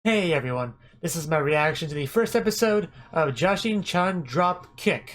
Hey everyone, this is my reaction to the first episode of Jashin-chan Dropkick.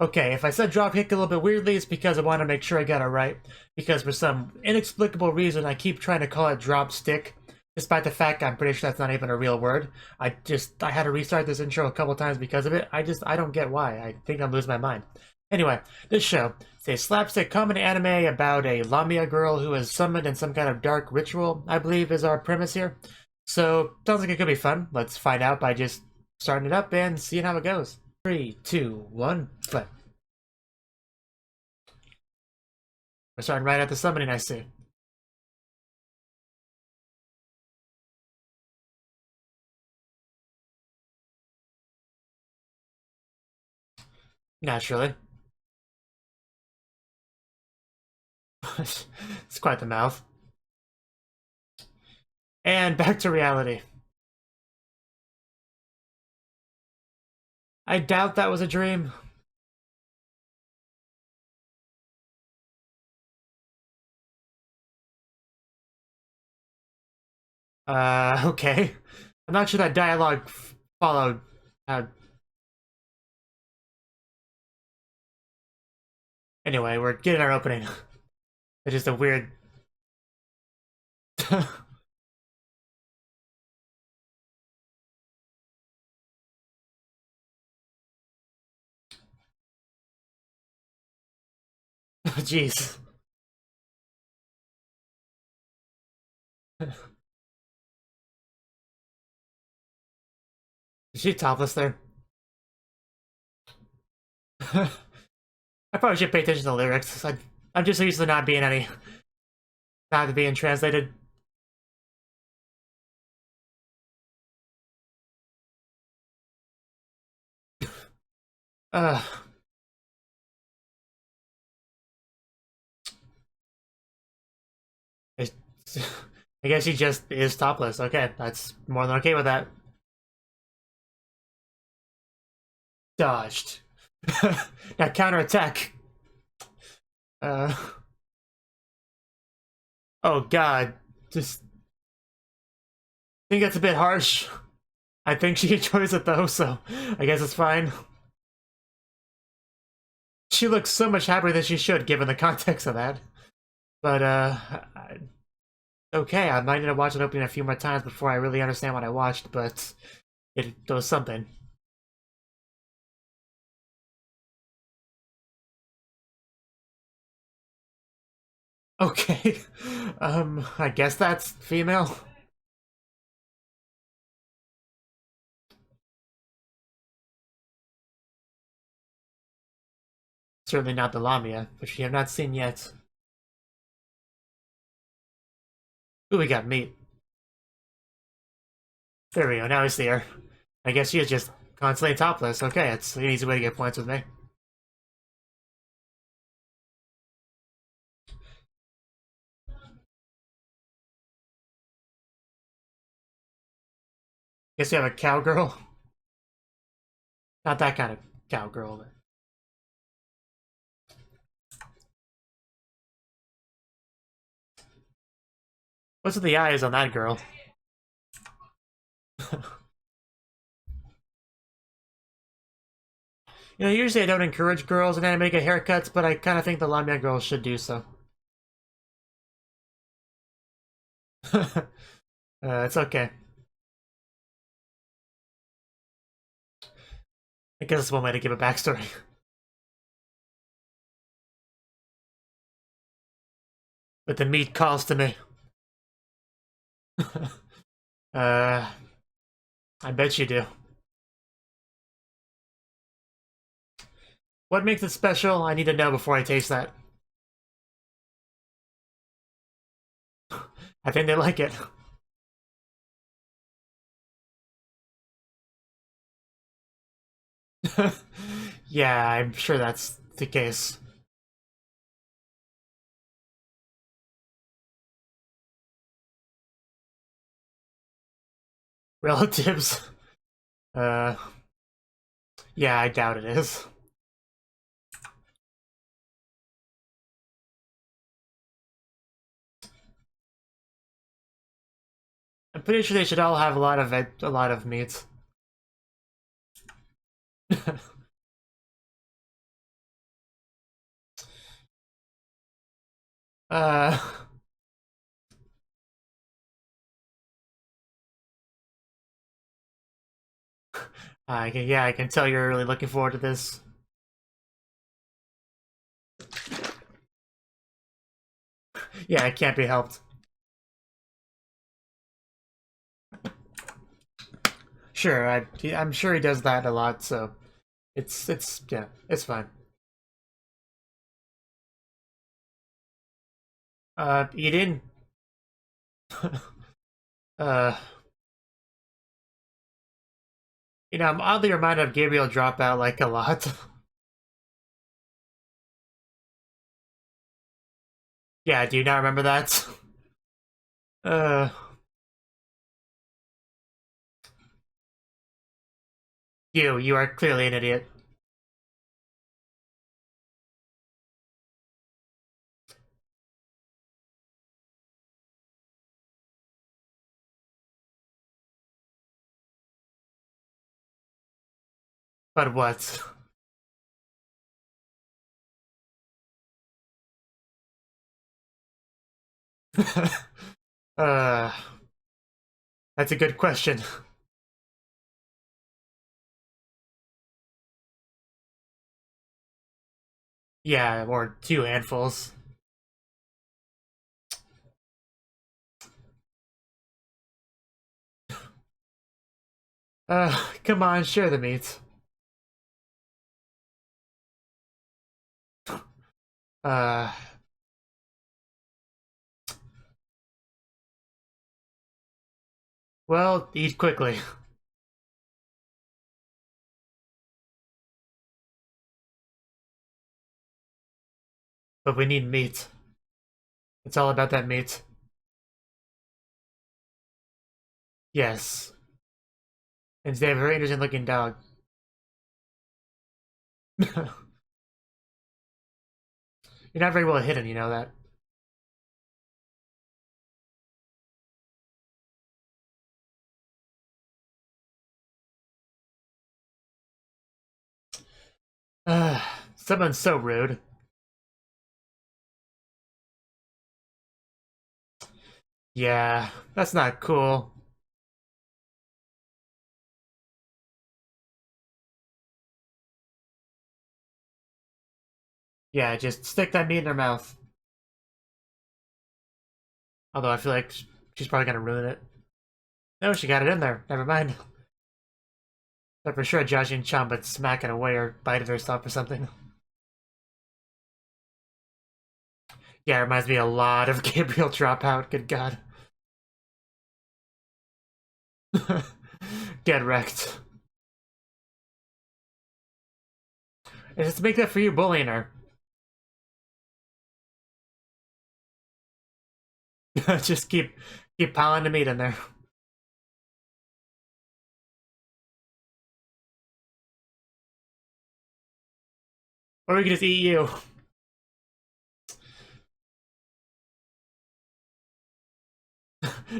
Okay, if I said Dropkick a little bit weirdly, it's because I want to make sure I got it right. Because for some inexplicable reason, I keep trying to call it Dropstick, despite the fact I'm pretty sure that's not even a real word. I had to restart this intro a couple times because of it. I don't get why. I think I'm losing my mind. Anyway, this show is a slapstick comedy anime about a Lamia girl who is summoned in some kind of dark ritual, I believe is our premise here. So, sounds like it could be fun. Let's find out by just starting it up and seeing how it goes. 3, 2, 1, play. We're starting right at the summoning, I see. Naturally. It's quite the mouth. And back to reality. I doubt that was a dream. Okay. I'm not sure that dialogue followed. Anyway, we're getting our opening. It's just a weird... Jeez. Is she topless there? I probably should pay attention to the lyrics. I'm just used to not being translated. Uh, I I guess he just is topless. Okay, that's more than okay with that. Dodged. Now counterattack. Uh, oh god. Just I think that's a bit harsh. I think she enjoys it though, so I guess it's fine. She looks so much happier than she should, given the context of that. But, okay, I might need to watch it opening a few more times before I really understand what I watched, but it was something. Okay, I guess that's female. Certainly not the Lamia, which we have not seen yet. Ooh, we got meat. There we go, now we see her. I guess she is just constantly topless. Okay, it's an easy way to get points with me. Guess you have a cowgirl. Not that kind of cowgirl, but... What's with the eyes on that girl? You know, usually I don't encourage girls in anime to get haircuts, but I kind of think the Lamia girls should do so. It's okay. I guess it's one way to give a backstory. But the meat calls to me. uh, I bet you do. What makes it special? I need to know before I taste that. I think they like it. Yeah, I'm sure that's the case. Relatives. Uh, yeah, I doubt it is. I'm pretty sure they should all have a lot of meat. uh, yeah, I can tell you're really looking forward to this. Yeah, it can't be helped. Sure, I'm sure he does that a lot, so yeah, it's fine. Eating. uh, I'm oddly reminded of Gabriel Dropout like a lot. Yeah, do you not remember that? uh, you are clearly an idiot. But what? uh, that's a good question. Yeah, or 2 handfuls. Come on, share the meat. Uh, well, eat quickly. But we need meat. It's all about that meat. Yes. And they have a very interesting looking dog. You're not very well hidden, you know that. Someone's so rude. Yeah, that's not cool. Yeah, just stick that meat in her mouth. Although I feel like she's probably gonna ruin it. No, she got it in there. Never mind. But for sure, Jashin-chan would smack it away or bite it or stuff or something. Yeah, it reminds me a lot of Gabriel Dropout. Good God. Get wrecked. And just make that for you bullying her. Just keep piling the meat in there. Or we can just eat you.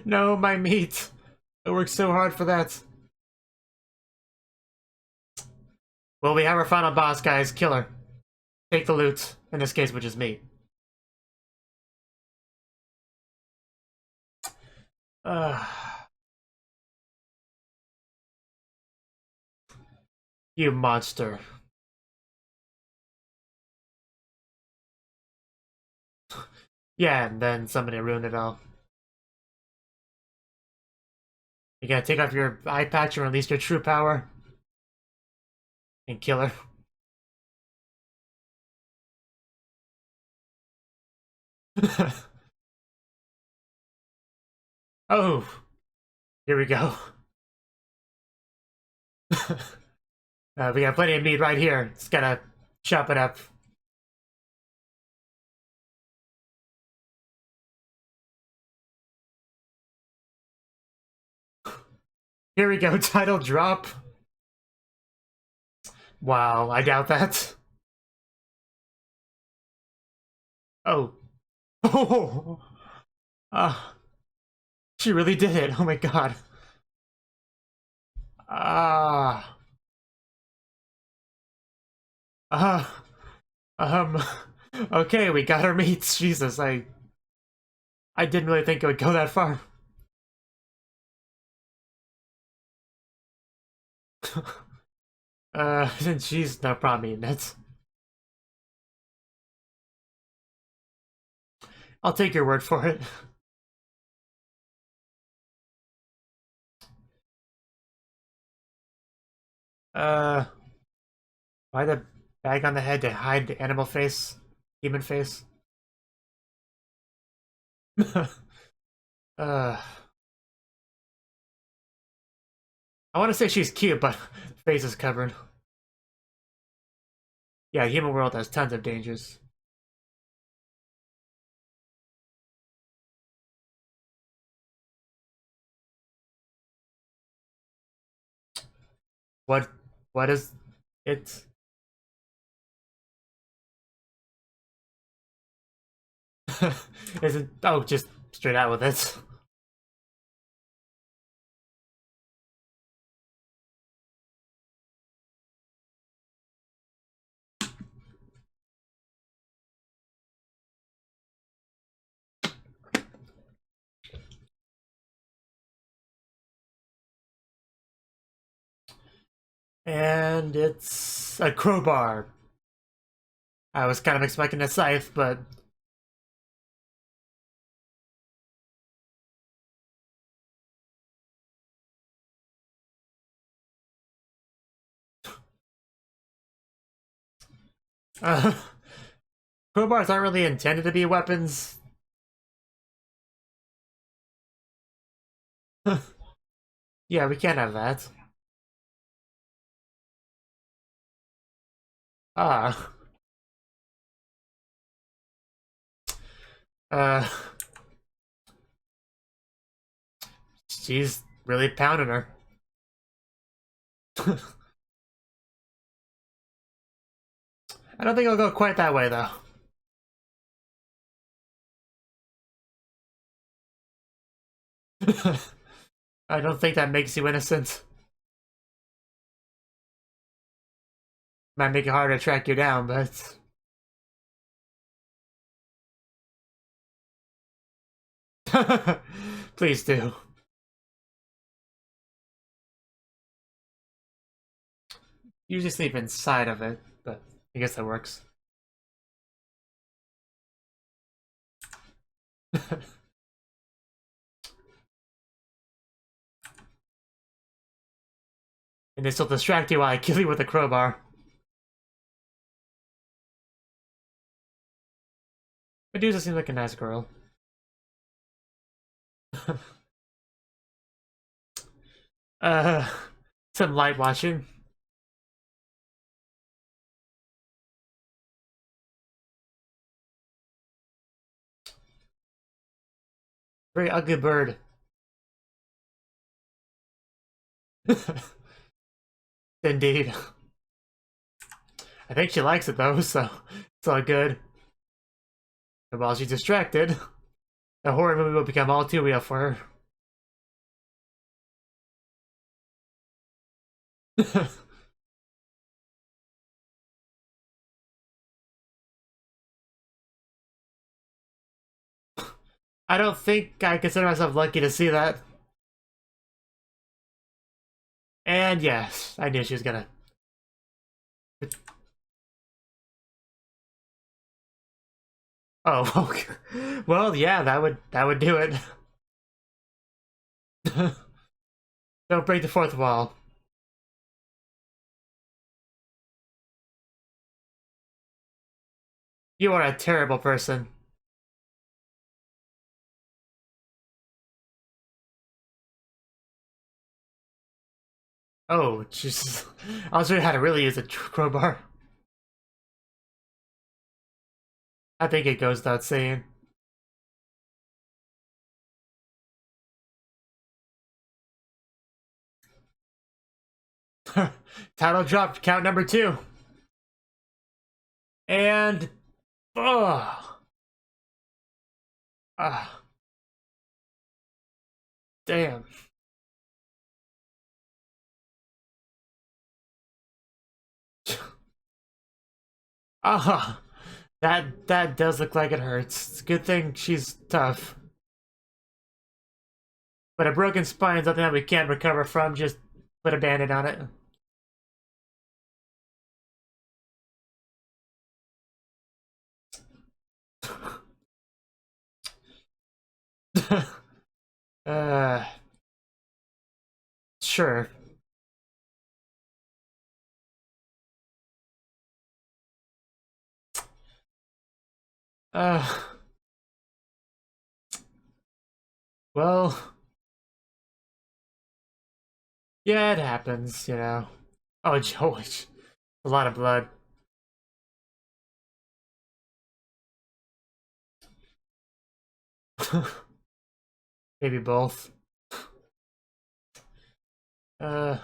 No, my meat. I worked so hard for that. Well, we have our final boss, guys. Killer. Take the loot. In this case, which is me. You monster. Yeah, and then somebody ruined it all. You gotta take off your eye patch and release your true power. And kill her. Oh, here we go. We got plenty of meat right here. Just gotta chop it up. Here we go, title drop. Wow, I doubt that. Oh. Oh. She really did it. Oh my god. Ah. Um. Okay, we got our meats. Jesus, I didn't really think it would go that far. She's no problem eating it. I'll take your word for it. Uh, why the bag on the head to hide the animal face? Human face? uh, I want to say she's cute, but face is covered. Yeah, human world has tons of dangers. What? What is it? Is it? Oh, just straight out with it. And it's a crowbar. I was kind of expecting a scythe, but uh, crowbars aren't really intended to be weapons. Yeah, we can't have that. Ah. Uh, she's really pounding her. I don't think it'll go quite that way, though. I don't think that makes you innocent. Might make it harder to track you down, but... Please do. Usually sleep inside of it, but I guess that works. And this will distract you while I kill you with a crowbar. Medusa seems like a nice girl. uh, some light watching. Very ugly bird. Indeed. I think she likes it though, so it's all good. And while she's distracted, the horror movie will become all too real for her. I don't think I consider myself lucky to see that. And yes, I knew she was gonna. Oh, okay. Well, yeah, that would do it. Don't break the fourth wall. You are a terrible person. Oh, Jesus. I was wondering how to really use a crowbar. I think it goes without saying. Title drop, count number 2. And... Oh. Damn. Ah, that does look like it hurts. It's a good thing she's tough. But a broken spine is something that we can't recover from. Just put a band-aid on it. uh, sure. Uh, well, yeah, it happens, you know. Oh, George, a lot of blood. Maybe both. Uh,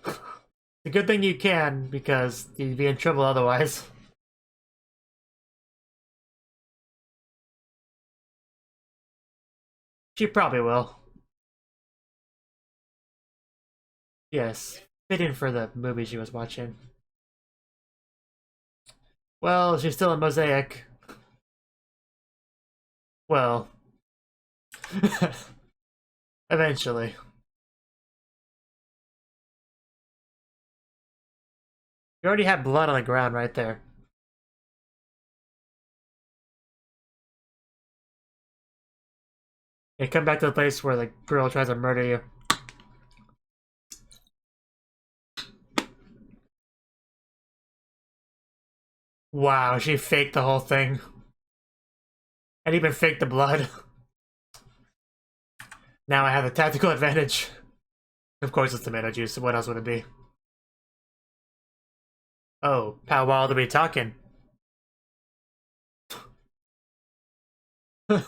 it's a good thing you can, because you'd be in trouble otherwise. She probably will. Yes, fitting for the movie she was watching. Well, she's still a mosaic. Well, eventually. You already have blood on the ground right there. You come back to the place where the girl tries to murder you. Wow, she faked the whole thing. And even faked the blood. Now I have a tactical advantage. Of course it's tomato juice, what else would it be? Oh, how wild are we talking? Is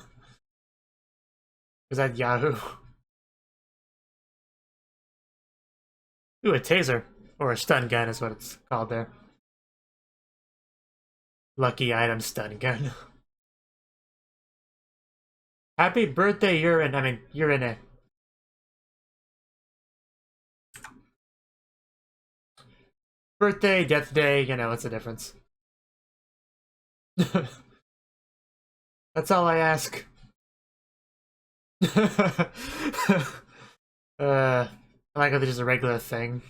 that Yahoo? Ooh, a taser. Or a stun gun is what it's called there. Lucky item stun gun. Happy birthday, Urine. I mean, Urine. Birthday, death day, you know, what's the difference? That's all I ask. I like how this is a regular thing.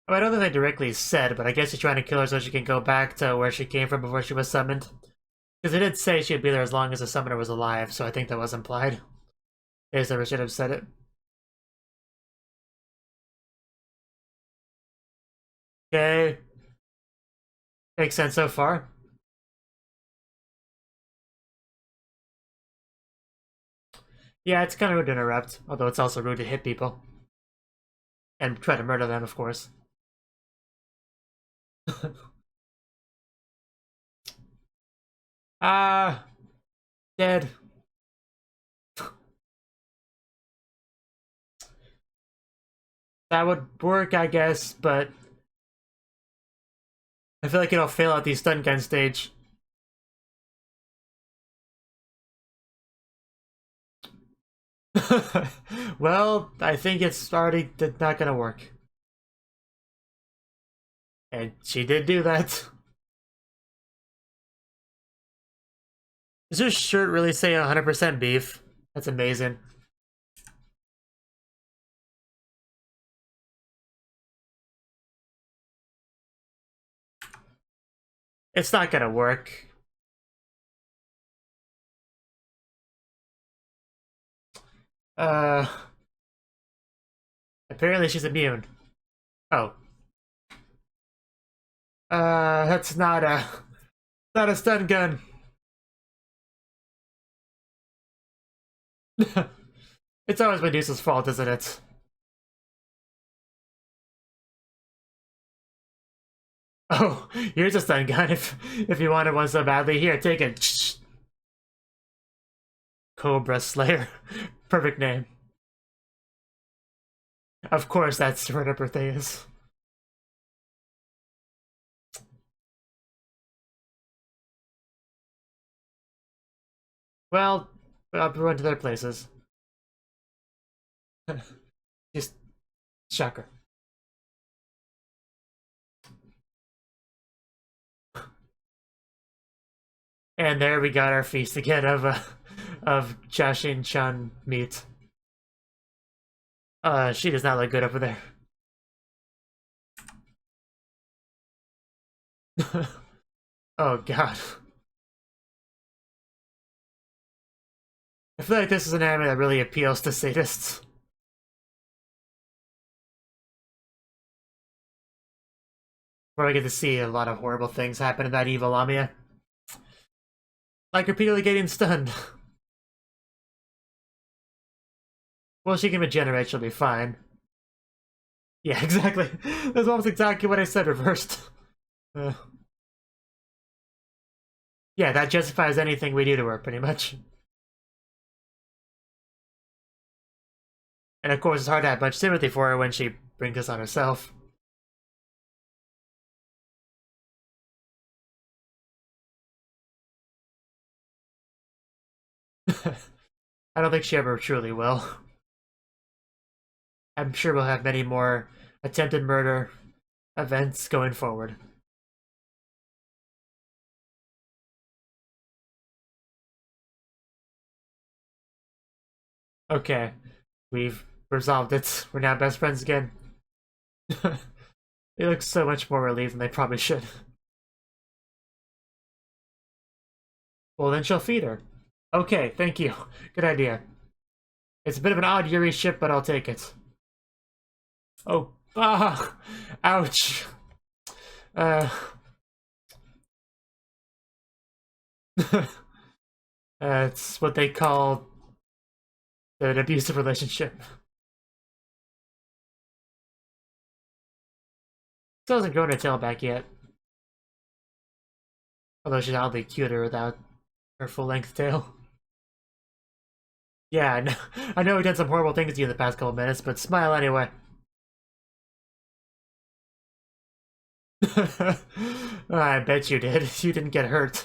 I don't think they directly said, but I guess she's trying to kill her so she can go back to where she came from before she was summoned. Because they did say she'd be there as long as the summoner was alive, so I think that was implied. They just never should have said it. Okay. Makes sense so far. Yeah, it's kind of rude to interrupt, although it's also rude to hit people. And try to murder them, of course. Ah, dead. That would work, I guess, but I feel like it'll fail at the stun gun stage. Well, I think it's already not gonna work. And she did do that. Does your shirt really say 100% beef? That's amazing. It's not gonna work. Uh, apparently she's immune. Oh. That's not a stun gun. It's always Medusa's fault, isn't it? Oh, here's a stun gun if you wanted one so badly. Here, take it. Cobra Slayer. Perfect name. Of course, that's what her birthday is. Well, everyone to their places. Just shocker. And there we got our feast again of Jashin-chan meat. She does not look good over there. Oh god. I feel like this is an anime that really appeals to sadists. Where I get to see a lot of horrible things happen to that evil Lamia. Like repeatedly getting stunned. Well, she can regenerate, she'll be fine. Yeah, exactly. That's almost exactly what I said reversed. Yeah, that justifies anything we do to her, pretty much. And of course, it's hard to have much sympathy for her when she brings this on herself. I don't think she ever truly will. I'm sure we'll have many more attempted murder events going forward. Okay, we've resolved it. We're now best friends again. They look so much more relieved than they probably should. Well, then she'll feed her. Okay, thank you. Good idea. It's a bit of an odd Yuri ship, but I'll take it. Oh, ouch. It's what they call an abusive relationship. Still hasn't grown her tail back yet. Although she's oddly cuter without her full-length tail. Yeah, I know we've done some horrible things to you in the past couple minutes, but smile anyway. I bet you did. You didn't get hurt.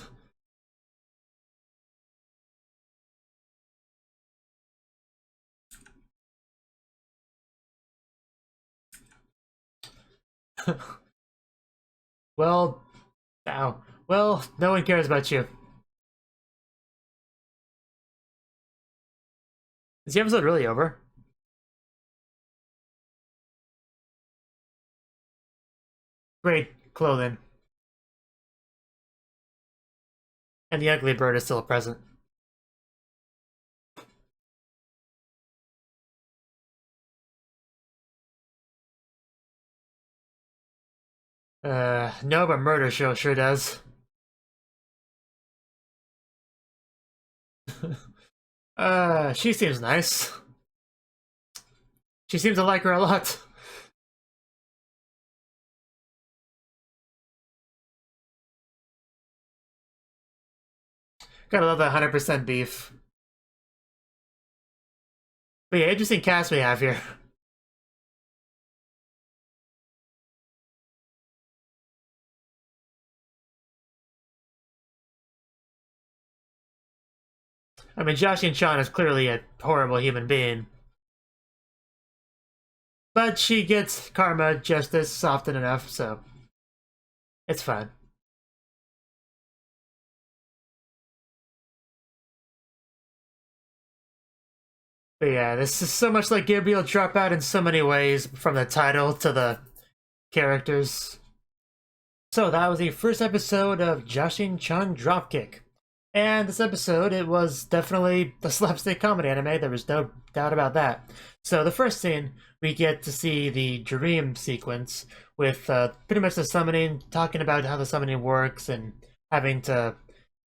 Well, ow. Well, no one cares about you. Is the episode really over? Great clothing. And the ugly bird is still present. No, but murder show sure does. She seems nice. She seems to like her a lot. Gotta love that 100% beef. But yeah, interesting cast we have here. I mean, Jashin-chan is clearly a horrible human being. But she gets karma justice often enough, so it's fine. But yeah, this is so much like Gabriel Dropout in so many ways, from the title to the characters. So that was the first episode of Jashin-chan Dropkick. And this episode, it was definitely a slapstick comedy anime, there was no doubt about that. So the first scene, we get to see the dream sequence with pretty much the summoning, talking about how the summoning works and having to,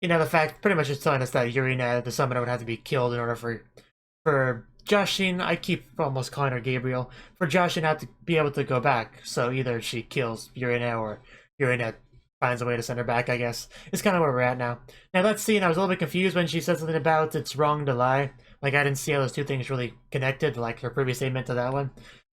you know, the fact, pretty much just telling us that Yurina, the summoner, would have to be killed in order for Jashin, I keep almost calling her Gabriel, for Jashin have to be able to go back. So either she kills Yurina or Yurina finds a way to send her back, I guess. It's kind of where we're at now. Now that scene, I was a little bit confused when she said something about it's wrong to lie. Like, I didn't see how those two things really connected, like her previous statement to that one.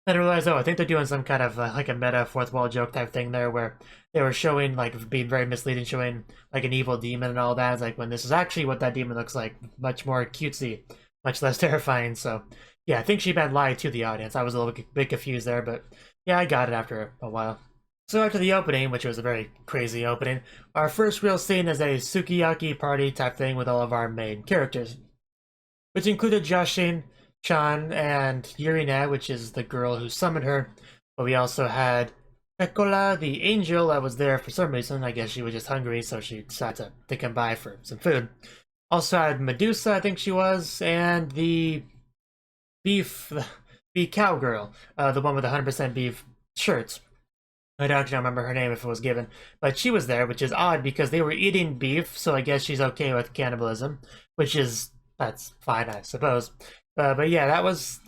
Then I realized, oh, I think they're doing some kind of like a meta fourth wall joke type thing there, where they were showing like being very misleading, showing like an evil demon and all that. It's like when this is actually what that demon looks like, much more cutesy, much less terrifying. So yeah, I think she meant lie to the audience. I was a little bit confused there, but yeah, I got it after a while. So after the opening, which was a very crazy opening, our first real scene is a sukiyaki party type thing with all of our main characters, which included Jashin-chan and Yurine, which is the girl who summoned her. But we also had Pecola, the angel, that was there for some reason. I guess she was just hungry, so she decided to come by for some food. Also had Medusa, I think she was, and the cowgirl, the one with 100% beef shirts. I don't remember her name if it was given, but she was there, which is odd because they were eating beef, so I guess she's okay with cannibalism, that's fine, I suppose. But yeah, that was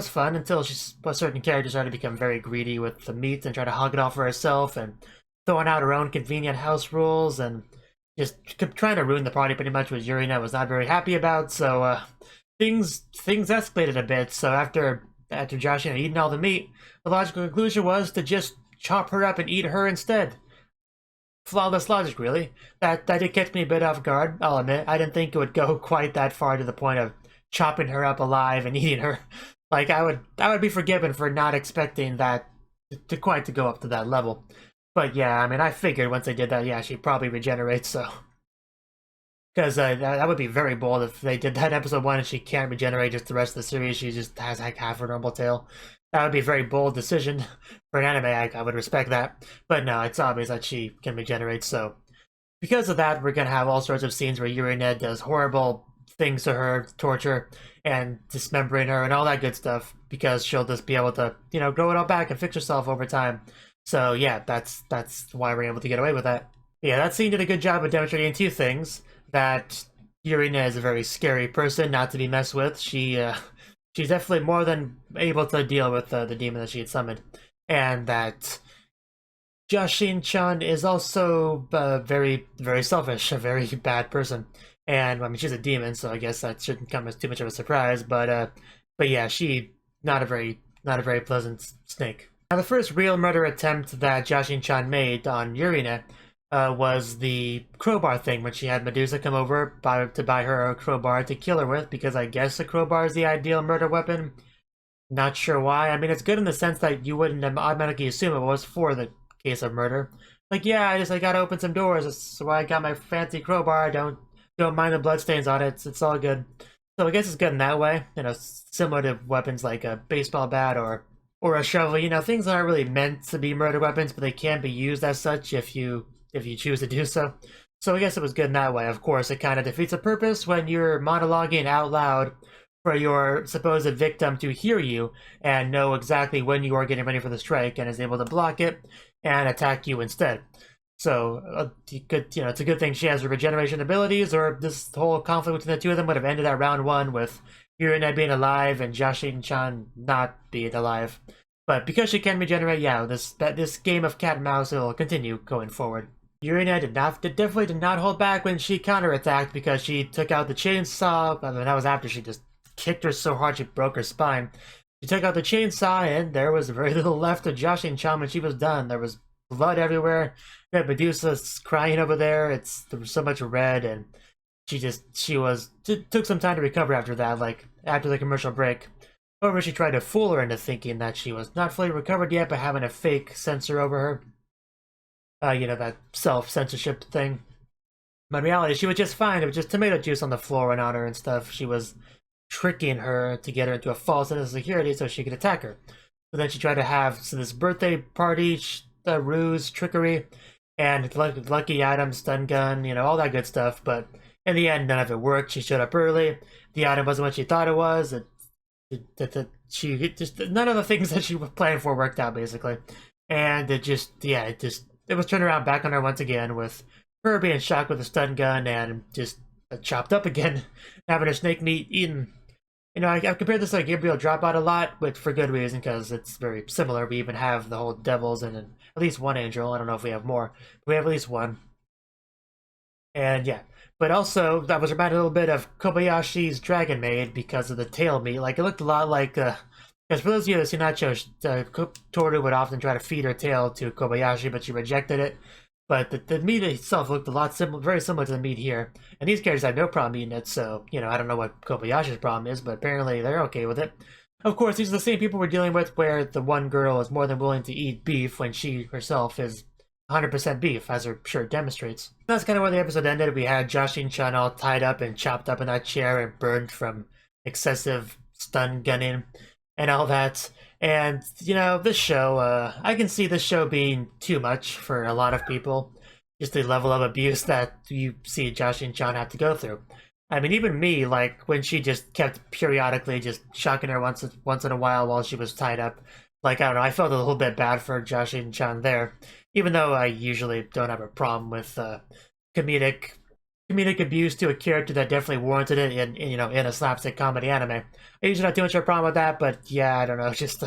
fun until a certain character started to become very greedy with the meat and try to hog it all for herself and throwing out her own convenient house rules and just trying to ruin the party pretty much, which Yurina was not very happy about. So things escalated a bit. So after Josh had eaten all the meat, the logical conclusion was to just chop her up and eat her instead. Flawless logic, really. That did catch me a bit off guard, I'll admit. I didn't think it would go quite that far to the point of chopping her up alive and eating her. Like, I would be forgiven for not expecting that to go up to that level. But yeah, I mean, I figured once they did that, yeah, she'd probably regenerate, so. Because that would be very bold if they did that in episode 1 and she can't regenerate just the rest of the series. She just has like half her normal tail. That would be a very bold decision for an anime. I would respect that. But no, it's obvious that she can regenerate. So because of that, we're going to have all sorts of scenes where Yurine does horrible things to her, torture, and dismembering her and all that good stuff. Because she'll just be able to, grow it all back and fix herself over time. So yeah, that's why we're able to get away with that. Yeah, that scene did a good job of demonstrating two things. That Yurina is a very scary person not to be messed with. She's definitely more than able to deal with the demon that she had summoned. And that Jashin-chan is also very, very selfish, a very bad person. And, I mean, she's a demon, so I guess that shouldn't come as too much of a surprise. But yeah, she not a very pleasant snake. Now, the first real murder attempt that Jashin-chan made on Yurina was the crowbar thing, when she had Medusa come over to buy her a crowbar to kill her with, because I guess a crowbar is the ideal murder weapon. Not sure why. I mean, it's good in the sense that you wouldn't automatically assume it was for the case of murder. Like, yeah, I gotta open some doors. That's why I got my fancy crowbar. Don't mind the bloodstains on it. It's all good. So I guess it's good in that way. Similar to weapons like a baseball bat or a shovel. Things that aren't really meant to be murder weapons, but they can be used as such if you choose to do so. So I guess it was good in that way. Of course, it kind of defeats the purpose when you're monologuing out loud for your supposed victim to hear you and know exactly when you are getting ready for the strike and is able to block it and attack you instead. So it's a good thing she has her regeneration abilities, or this whole conflict between the two of them would have ended at round 1 with Yurina being alive and Jashin-chan not being alive. But because she can regenerate, yeah, this game of cat and mouse will continue going forward. Yurina definitely did not hold back when she counterattacked, because she took out the chainsaw. I mean, that was after she just kicked her so hard she broke her spine. She took out the chainsaw, and there was very little left of Jashin-chan when she was done. There was blood everywhere. We had Medusa crying over there. There was so much red, and she took some time to recover after that, like after the commercial break. However, she tried to fool her into thinking that she was not fully recovered yet by having a fake sensor over her. That self-censorship thing. But in reality, she was just fine. It was just tomato juice on the floor and on her and stuff. She was tricking her to get her into a false sense of security so she could attack her. But then she tried to have this birthday party, ruse, trickery, and lucky item, stun gun, all that good stuff. But in the end, none of it worked. She showed up early. The item wasn't what she thought it was. None of the things that she was planning for worked out, basically. And it was turned around back on her once again, with her being shocked with a stun gun and just chopped up again, having her snake meat eaten. I've compared this to like Gabriel Dropout a lot, but for good reason, because it's very similar. We even have the whole devils and at least one angel. I don't know if we have more, but we have at least one. And yeah, but also that was reminded a little bit of Kobayashi's Dragon Maid because of the tail meat. Like, it looked a lot like Because for those of you that see that show, Toru would often try to feed her tail to Kobayashi, but she rejected it. But the meat itself looked a lot very similar to the meat here. And these characters had no problem eating it, so, you know, I don't know what Kobayashi's problem is, but apparently they're okay with it. Of course, these are the same people we're dealing with where the one girl is more than willing to eat beef when she herself is 100% beef, as her shirt demonstrates. That's kind of where the episode ended. We had Jashin-chan all tied up and chopped up in that chair and burned from excessive stun gunning and all that. And, you know, this show, I can see this show being too much for a lot of people. Just the level of abuse that you see Jashin-chan have to go through. I mean, even me, like, when she just kept periodically just shocking her once in a while she was tied up, like, I don't know, I felt a little bit bad for Jashin-chan there. Even though I usually don't have a problem with comedic abuse to a character that definitely warranted it in a slapstick comedy anime. I usually not too much of a problem with that, but yeah, I don't know, just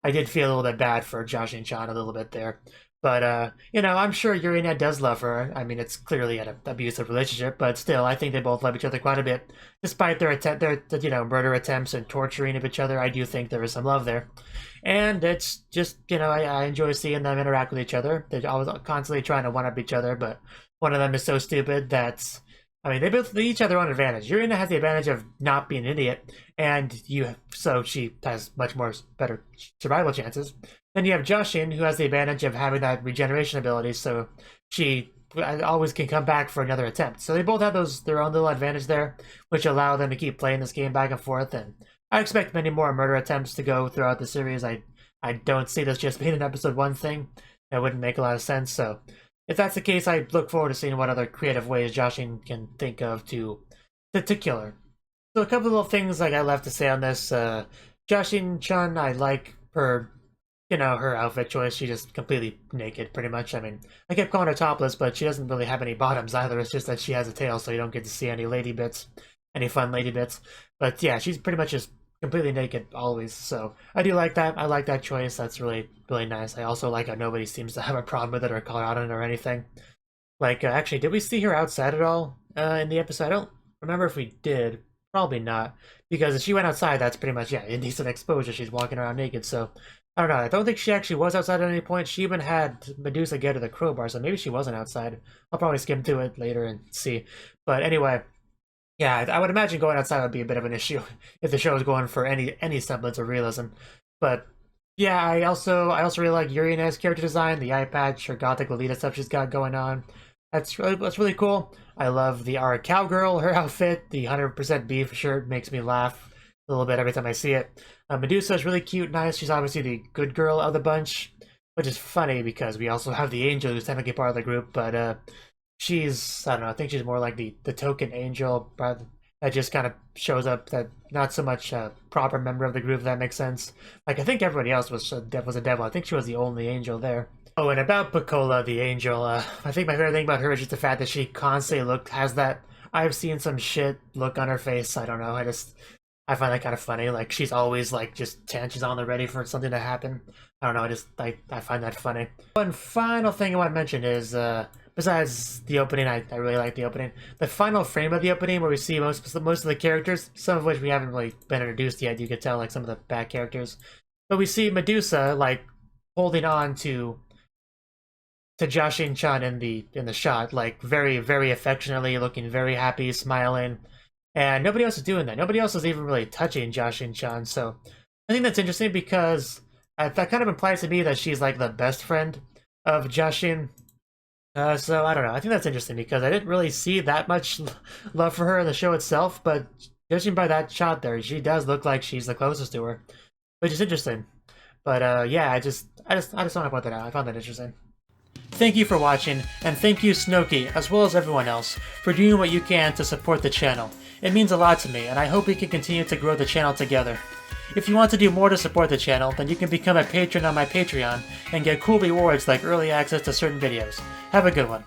I did feel a little bit bad for Jashin-chan a little bit there. But you know, I'm sure Yurina does love her. I mean, it's clearly an abusive relationship, but still, I think they both love each other quite a bit, despite their murder attempts and torturing of each other. I do think there is some love there, and it's just, you know, I enjoy seeing them interact with each other. They're always constantly trying to one up each other, but one of them is so stupid that, I mean, they each have their own advantage. Yurina has the advantage of not being an idiot, and so she has much more better survival chances. Then you have Jashin, who has the advantage of having that regeneration ability, so she always can come back for another attempt. So they both have their own little advantage there, which allow them to keep playing this game back and forth. And I expect many more murder attempts to go throughout the series. I don't see this just being an episode 1 thing. That wouldn't make a lot of sense. So if that's the case, I look forward to seeing what other creative ways Jashin can think of to kill her. So a couple of little things I got left to say on this. Jashin-chan, I like her, you know, her outfit choice. She's just completely naked, pretty much. I mean, I kept calling her topless, but she doesn't really have any bottoms either. It's just that she has a tail, so you don't get to see any lady bits, any fun lady bits. But yeah, she's pretty much just completely naked always. So I do like that. I like that choice. That's really, really nice. I also like how nobody seems to have a problem with it or call out on it or anything. Like, actually, did we see her outside at all in the episode? I don't remember if we did. Probably not. Because if she went outside, that's pretty much, yeah, indecent exposure. She's walking around naked, so I don't know. I don't think she actually was outside at any point. She even had Medusa get her the crowbar, so maybe she wasn't outside. I'll probably skim through it later and see. But anyway, yeah, I would imagine going outside would be a bit of an issue if the show was going for any semblance of realism. But yeah, I also really like Yurina's character design, the eye patch, her gothic Lolita stuff she's got going on. That's really cool. I love the Ara Cowgirl, her outfit, the 100% beef shirt makes me laugh a little bit every time I see it. Medusa is really cute, nice. She's obviously the good girl of the bunch, which is funny because we also have the angel who's technically part of the group, but she's, I don't know, I think she's more like the token angel that just kind of shows up, that not so much a proper member of the group, if that makes sense. Like, I think everybody else was a devil. I think she was the only angel there. Oh, and about Pecola, the angel, I think my favorite thing about her is just the fact that she constantly has that I've seen some shit look on her face. I don't know, I find that kind of funny. Like, she's always, like, just she's on the ready for something to happen. I don't know, I find that funny. One final thing I want to mention is, besides the opening, I really like the opening. The final frame of the opening where we see most of the characters, some of which we haven't really been introduced yet, you could tell, like, some of the back characters. But we see Medusa, like, holding on to Jashin-chan in the shot, like, very, very affectionately, looking very happy, smiling. And nobody else is doing that. Nobody else is even really touching Jashin-chan. So I think that's interesting because that kind of implies to me that she's like the best friend of Jashin. So I don't know. I think that's interesting because I didn't really see that much love for her in the show itself. But judging by that shot there, she does look like she's the closest to her, which is interesting. But yeah, I just want to point that out. I found that interesting. Thank you for watching, and thank you Cnouki, as well as everyone else, for doing what you can to support the channel. It means a lot to me, and I hope we can continue to grow the channel together. If you want to do more to support the channel, then you can become a patron on my Patreon, and get cool rewards like early access to certain videos. Have a good one.